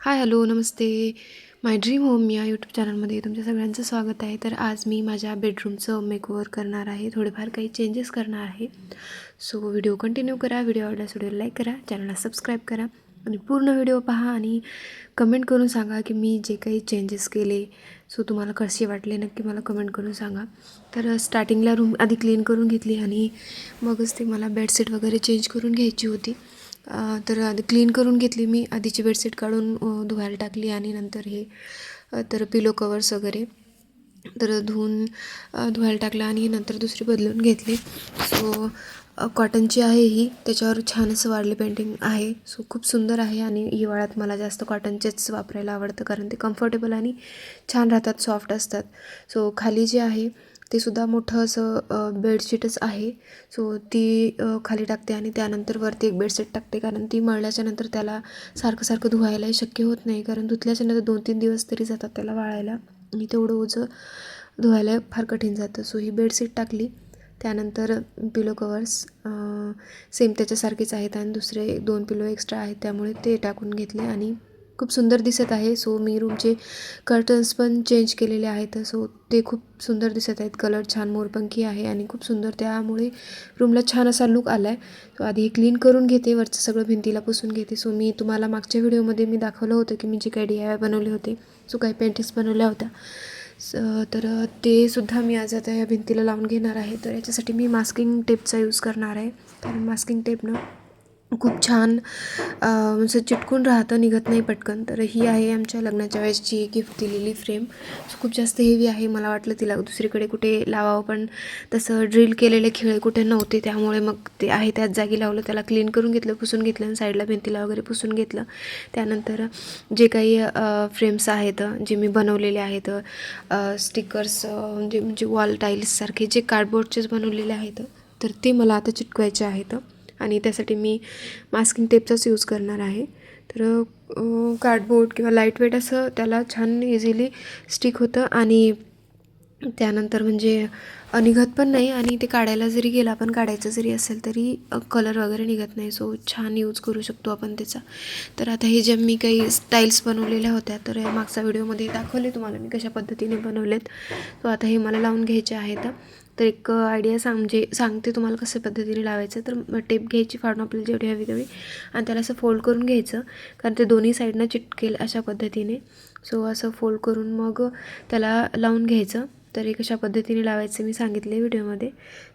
Hi hello नमस्ते. माय dream home या YouTube चॅनलमध्ये तुमच्या सगळ्यांचं स्वागत आहे. तर आज मी माझ्या बेडरूमचं मेकओव्हर करणार आहे, थोडेफार काही चेंजेस करणार आहे. सो व्हिडिओ कंटिन्यू करा. व्हिडिओ आवडल्यास व्हिडिओ लाईक करा, चॅनलला सबस्क्राईब करा आणि पूर्ण व्हिडिओ पहा आणि कमेंट करून सांगा की मी जे काही चेंजेस केले सो तुम्हाला कसे वाटले, नक्की मला कमेंट करून सांगा. तर स्टार्टिंगला रूम आधी क्लीन करून घेतली आणि मगच ते मला बेडशीट वगैरे चेंज करून घ्यायची होती. तर आधी क्लीन करून घेतली मी. आधीची बेडशीट काढून धुवायला टाकली आणि नंतर हे तर पिलो कवर्स वगैरे तर धुवायला टाकलं आणि नंतर दुसरी बदलून घेतली. सो कॉटनची आहे ही, त्याच्यावर छान असं वारली पेंटिंग आहे. सो खूप सुंदर आहे आणि हिवाळ्यात मला जास्त कॉटनचेच वापरायला आवडतं कारण ते कम्फर्टेबल आणि छान राहतात, सॉफ्ट असतात. सो खाली जे आहे ते सुद्धा मोठं असं बेडशीटच आहे. सो ती खाली टाकते आणि त्यानंतर वरती एक बेडशीट टाकते कारण ती मळल्याच्या नंतर त्याला सारखं सारखं धुवायलाही शक्य होत नाही, कारण धुतल्याच्या नंतर 2-3 दिवस तरी जातात त्याला वाळायला आणि तेवढं ओझं धुवायला फार कठीण जातं. सो ही बेडशीट टाकली. त्यानंतर पिलो कवर्स सेम त्याच्यासारखेच आहेत आणि दुसरे 2 पिलो एक्स्ट्रा आहेत, त्यामुळे ते टाकून घेतले आणि खूप सुंदर दिसत आहे. सो मी रूमचे कर्टन्स पण चेंज केलेले आहेत. सो ते खूप सुंदर दिसत आहेत. कलर छान मोरपंखी आहे आणि खूप सुंदर, त्यामुळे रूमला छान असा लुक आला आहे. सो आधी हे क्लीन करून घेते, वरचं सगळं भिंतीला पुसून घेते. सो मी तुम्हाला मागच्या व्हिडिओमध्ये मी दाखवलं होतं की मी जे काही DIY बनवले होते, सो काही पेंटिंग्स बनवल्या होत्या. तर ते सुद्धा मी आज आता या भिंतीला लावून घेणार आहे. तर याच्यासाठी मी मास्किंग टेपचा यूज करणार आहे, कारण मास्किंग टेपनं खूप छान म्हणजे चिटकून राहतं, निघत नाही पटकन. तर ही आहे आमच्या लग्नाच्या वेळेसची गिफ्ट दिलेली फ्रेम. खूप जास्त हेवी आहे. मला वाटलं तिला दुसरीकडे कुठे लावावं, पण तसं ड्रिल केलेले खिळे कुठे नव्हते, त्यामुळे मग ते आहे त्याच जागी लावलं. त्याला क्लीन करून घेतलं, पुसून घेतलं आणि साईडला भिंतीला वगैरे पुसून घेतलं. त्यानंतर जे काही फ्रेम्स आहेत जे मी बनवलेले आहेत, स्टिकर्स म्हणजे वॉल टाईल्ससारखे जे कार्डबोर्डचेच बनवलेले आहेत, तर ते मला आता चिटकवायचे आहेत आणि त्यासाठी मी मास्किंग टेपचाच यूज करणार आहे. तर कार्डबोर्ड किंवा लाईट वेट असं त्याला छान इझिली स्टिक होतं आणि त्यानंतर म्हणजे निघत पण नाही आणि ते काढायला जरी गेला, आपण काढायचं जरी असेल तरी कलर वगैरे निघत नाही. सो छान यूज करू शकतो आपण त्याचा. तर आता हे जे मी काही स्टाईल्स बनवलेल्या होत्या, तर मागच्या व्हिडिओमध्ये दाखवले तुम्हाला मी कशा पद्धतीने बनवलेत. सो आता हे मला लावून घ्यायचे आहेत. तर एक आयडिया सांगते तुम्हाला कशा पद्धतीने लावायचं. तर टेप घ्यायची फाडून आपल्याला जेवढी हवी तेवढी आणि त्याला असं फोल्ड करून घ्यायचं, कारण ते दोन्ही साईडनं चिटकेल अशा पद्धतीने. सो असं फोल्ड करून मग त्याला लावून घ्यायचं. तर हे कशा पद्धतीने लावायचं मी सांगितले व्हिडिओमध्ये.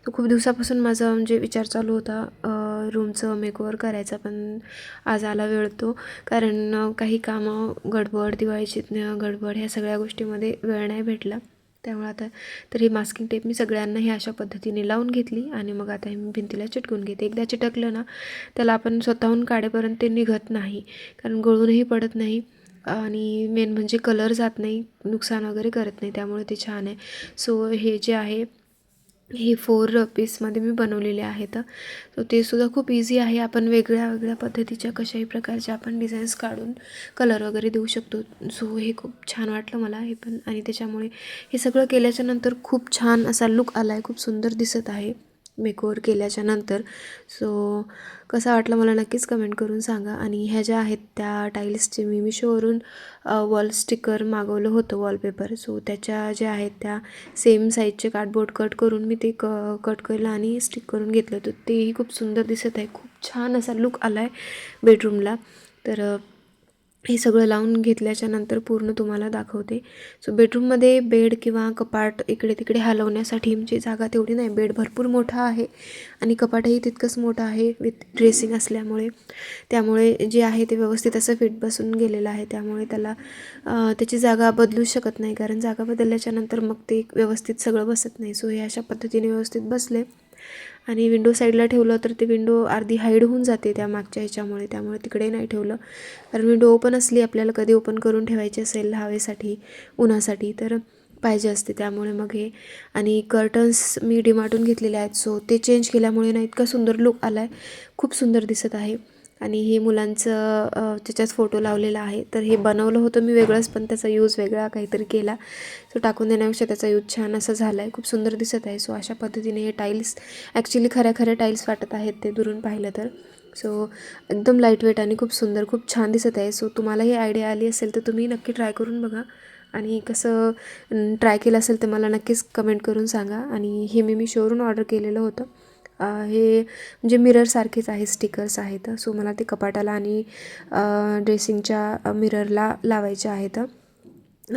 तो खूप दिवसापासून माझा म्हणजे विचार चालू होता रूमचं मेकओव्हर करायचा, पण आज आला वेळ तो, कारण काही कामं, गडबड, दिवाळीची गडबड, ह्या सगळ्या गोष्टीमध्ये वेळ नाही भेटला. त्यामुळे आता तर ही मास्किंग टेप मी सगळ्यांना ही अशा पद्धतीने लावून घेतली आणि मग आता हे मी भिंतीला चिटकून घेते. एकदा चिटकलं ना, त्याला आपण स्वतःहून काढेपर्यंत ते निघत नाही, कारण गळूनही पडत नाही आणि मेन म्हणजे कलर जात नाही, नुकसान वगैरे करत नाही, त्यामुळे ते छान आहे. सो हे जे आहे हे 4 पीसमध्ये मी बनवलेले आहेत. तर ते सुद्धा खूप इझी आहे. आपण वेगळ्या वेगळ्या पद्धतीच्या कशाही प्रकारच्या आपण डिझाईन्स काढून कलर वगैरे देऊ शकतो. सो हे खूप छान वाटलं मला हे पण, आणि त्याच्यामुळे हे सगळं केल्याच्या नंतर खूप छान असा लुक आला आहे, खूप सुंदर दिसत आहे मेकओव्हर केल्याच्या नंतर. सो कसा वाटलं मला नक्कीच कमेंट करून सांगा. आणि ह्या ज्या आहेत त्या टाईल्सचे मी मिशोवरून वॉल स्टिकर मागवलं होतं, वॉलपेपर. सो त्याच्या ज्या आहेत त्या सेम साईजचे कार्डबोर्ड कट करून मी ते कट केलं आणि स्टिक करून घेतलं. तर तेही खूप सुंदर दिसत आहे, खूप छान असा लुक आला आहे बेडरूमला. तर हे सगळं लावून घेतल्याच्या नंतर पूर्ण तुम्हाला दाखवते. सो बेडरूममध्ये बेड किंवा कपाट इकडे तिकडे हलवण्यासाठी म्हणजे जागा तेवढी नाही. बेड भरपूर मोठा आहे आणि कपाटही तितकंच मोठं आहे विथ ड्रेसिंग असल्यामुळे, त्यामुळे जे आहे ते व्यवस्थित असं फिट बसून गेलेलं आहे. त्यामुळे त्याला त्याची जागा बदलू शकत नाही, कारण जागा बदलल्याच्या नंतर मग ते व्यवस्थित सगळं बसत नाही. सो हे अशा पद्धतीने व्यवस्थित बसले आणि विंडो साईडला ठेवलं तर ते विंडो अर्धी हाईड होऊन जाते त्या मागच्या ह्याच्यामुळे, त्यामुळे तिकडे नाही ठेवलं. कारण विंडो ओपन असली, आपल्याला कधी ओपन करून ठेवायची असेल हवेसाठी, उन्हासाठी, तर पाहिजे असते. त्यामुळे मग हे, आणि कर्टन्स मी डीमार्टून घेतलेले आहेत. सो ते चेंज केल्यामुळे ना इतका सुंदर लुक आला आहे, खूप सुंदर दिसत आहे. आणि हे मुलांचं त्याच्यात फोटो लावलेला आहे. तर हे बनवलं होतं मी वेगळंच, पण त्याचा यूज वेगळा काहीतरी केला. सो टाकून देण्यापेक्षा त्याचा यूज छान असा झाला आहे, खूप सुंदर दिसत आहे. सो अशा पद्धतीने हे टाईल्स ॲक्च्युली खऱ्या टाईल्स वाटत आहेत ते दुरून पाहिलं तर. सो एकदम लाईटवेट आणि खूप सुंदर, खूप छान दिसत आहे. सो तुम्हाला ही आयडिया आली असेल तर तुम्ही नक्की ट्राय करून बघा आणि कसं ट्राय केलं असेल तर मला नक्कीच कमेंट करून सांगा. आणि हे मी शोरूम ऑर्डर केलेलं होतं. हे म्हणजे मिररसारखेच आहे, स्टिकर्स आहेत. सो मला ते कपाटाला आणि ड्रेसिंगच्या मिररला लावायचे आहेत.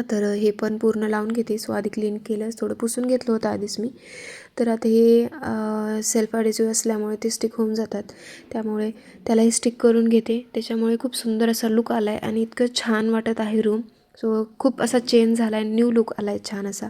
तर हे पण पूर्ण लावून घेते. सो आधी क्लीन केलं, थोडं पुसून घेतलं होतं आधीच मी. तर आता हे सेल्फ ॲडेसिव्ह असल्यामुळे ते स्टिक होऊन जातात, त्यामुळे त्यालाही स्टिक करून घेते. त्याच्यामुळे खूप सुंदर असा लुक आला आहे आणि इतकं छान वाटत आहे रूम. सो खूप असा चेंज झाला आहे, न्यू लुक आला आहे छान असा.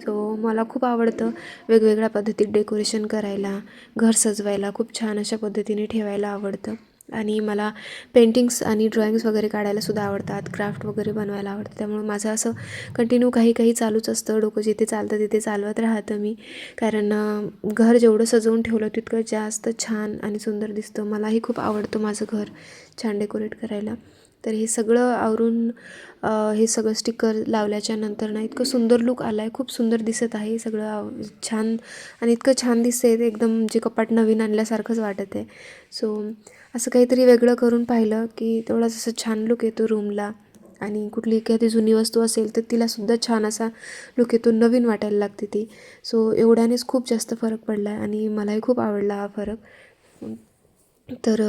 सो मला खूप आवडतं वेगवेगळ्या पद्धतीत डेकोरेशन करायला, घर सजवायला खूप छान अशा पद्धतीने ठेवायला आवडतं. आणि मला पेंटिंग्स आणि ड्रॉइंग्स वगैरे काढायलासुद्धा आवडतात, क्राफ्ट वगैरे बनवायला आवडतं. त्यामुळे माझं असं कंटिन्यू काही काही चालूच असतं. डोकं जिथे चालतं तिथे चालवत राहतं मी. कारण घर जेवढं सजवून ठेवलं तितकं जास्त छान आणि सुंदर दिसतं. मलाही खूप आवडतं माझं घर छान डेकोरेट करायला. तर हे सगळं आवरून हे सगळं स्टिकर लावल्याच्या नंतर ना इतकं सुंदर लुक आला आहे, खूप सुंदर दिसत आहे सगळं छान. आणि इतकं छान दिसते ते, एकदम जे कपाट नवीन आणल्यासारखंच वाटत आहे. सो असं काहीतरी वेगळं करून पाहिलं की तेवढाच असं छान लुक येतो रूमला. आणि कुठली एखादी जुनी वस्तू असेल तर तिलासुद्धा छान असा लुक येतो, नवीन वाटायला लागते ती. सो एवढ्यानेच खूप जास्त फरक पडला आहे आणि मलाही खूप आवडला हा फरक. तर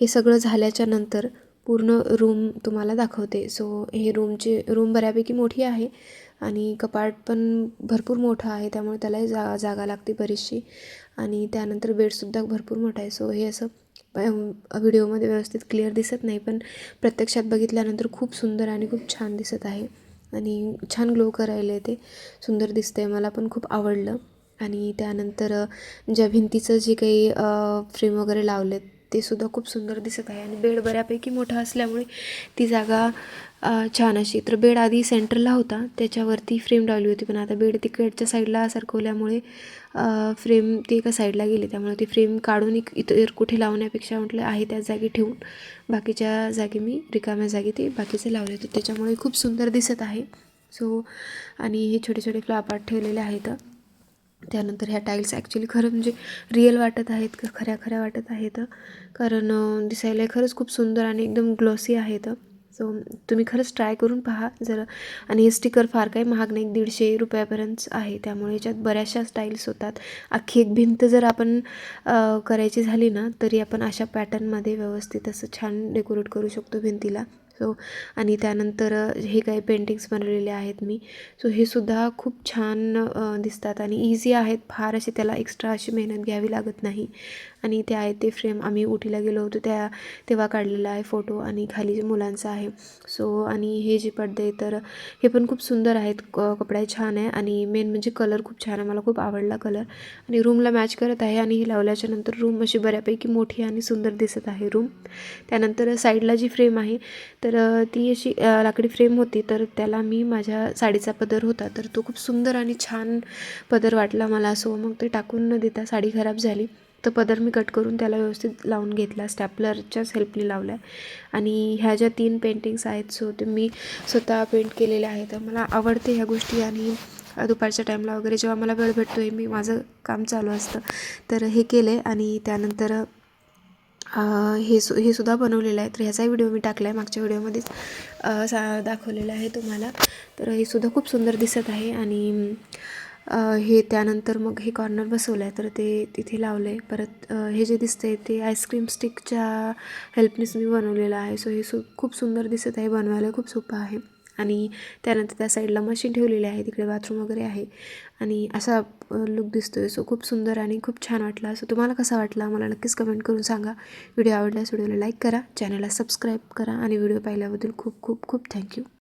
हे सगळं झाल्याच्या नंतर पूर्ण रूम तुम्हाला दाखवते. सो हे रूम बऱ्यापैकी मोठी आहे आणि कपाट पण भरपूर मोठं आहे, त्यामुळे त्यालाही जागा लागते बरीचशी. आणि त्यानंतर बेडसुद्धा भरपूर मोठा आहे. सो हे असं व्हिडिओमध्ये व्यवस्थित क्लिअर दिसत नाही, पण प्रत्यक्षात बघितल्यानंतर खूप सुंदर आणि खूप छान दिसत आहे आणि छान ग्लो करायला ते सुंदर दिसतं आहे. मला पण खूप आवडलं. आणि त्यानंतर ज्या भिंतीचं जे काही फ्रेम वगैरे लावलेत ते सुद्धा खूप सुंदर दिसत आहे. आणि बेड बऱ्यापैकी मोठा असल्यामुळे ती जागा छान अशी. तर बेड आधी सेंटरला होता, त्याच्यावरती फ्रेम लावली होती, पण आता बेड तिकडच्या साईडला सरकवल्यामुळे फ्रेम ती एका साईडला गेली. त्यामुळे ती फ्रेम काढून इतर कुठे लावण्यापेक्षा म्हटलं आहे त्याच जागी ठेवून बाकीच्या जागी मी रिकाम्या जागी ते बाकीचे लावले होते, त्याच्यामुळे खूप सुंदर दिसत आहे. सो आणि हे छोटे छोटे फ्लावर ठेवलेले आहेत. त्यानंतर ह्या टाईल्स ॲक्च्युली खरं म्हणजे रिअल वाटत आहेत, खऱ्या खऱ्या वाटत आहेत, कारण दिसायला खरंच खूप सुंदर आणि एकदम ग्लॉसी आहेत. सो तुम्ही खरंच ट्राय करून पहा जरा. आणि हे स्टिकर फार काही महाग नाही, 150 रुपयापर्यंत आहे, त्यामुळे याच्यात बऱ्याचशा स्टाईल्स होतात. अख्खी एक भिंत जर आपण करायची झाली ना तरी आपण अशा पॅटर्नमध्ये व्यवस्थित असं छान डेकोरेट करू शकतो भिंतीला. सो आणि त्यानंतर हे काही पेंटिंग्स बनवलेले आहेत मी. सो हे सुद्धा खूप छान दिसतात आणि इझी आहेत, फार अशी त्याला एक्स्ट्रा अशी मेहनत घ्यावी लागत नाही. आणि ते आहे ते फ्रेम आम्ही उटीला गेलो होतो तेव्हा काढलेला आहे फोटो, आणि खाली मुलांचा आहे. सो आणि हे जे पडदे तर हे पण खूप सुंदर आहेत, कपडा छान आहे आणि मेन म्हणजे कलर खूप छान आहे, मला खूप आवडला कलर आणि रूमला मॅच करत आहे. आणि हे लावल्याच्या नंतर रूम अशी बऱ्यापैकी मोठी आणि सुंदर दिसत आहे रूम. त्यानंतर साईडला जी फ्रेम आहे तर ती अशी लाकडी फ्रेम होती, तर त्याला मी माझ्या साडीचा पदर होता तर तो खूप सुंदर आणि छान पदर वाटला मला. सो मग ते टाकून न देता साडी खराब झाली तर पदर मी कट करून त्याला व्यवस्थित लावून घेतला, स्टॅपलरच्याच हेल्पने लावला आहे. आणि ह्या ज्या 3 पेंटिंग्स आहेत सो ते मी स्वतः पेंट केलेल्या आहेत. मला आवडते ह्या गोष्टी आणि दुपारच्या टाईमला वगैरे जेव्हा मला वेळ भेटतो आहे, मी माझं काम चालू असतं तर हे केलं आहे. आणि त्यानंतर हे सुद्धा बनवलेलं आहे, तर ह्याचाही व्हिडिओ मी टाकला आहे मागच्या व्हिडिओमध्येच दाखवलेलं आहे तुम्हाला. तर हे सुद्धा खूप सुंदर दिसत आहे. आणि हे त्यानंतर मग हे कॉर्नर बसवलं आहे तर ते तिथे लावलं आहे. परत हे जे दिसतं आहे ते आईस्क्रीम स्टिकच्या हेल्पनेच मी बनवलेलं आहे. सो हे खूप सुंदर दिसत आहे, बनवायला खूप सोपं आहे. आणि त्यानंतर त्या साईडला मशीन ठेवलेली आहे, तिकडे बाथरूम वगैरे आहे आणि असा लुक दिसतो आहे. सो खूप सुंदर आणि खूप छान वाटला. सो तुम्हाला कसा वाटला मला नक्कीच कमेंट करून सांगा. व्हिडिओ आवडल्यास व्हिडिओला लाईक करा, चॅनलला सबस्क्राईब करा आणि व्हिडिओ पाहिल्याबद्दल खूप खूप खूप थँक्यू.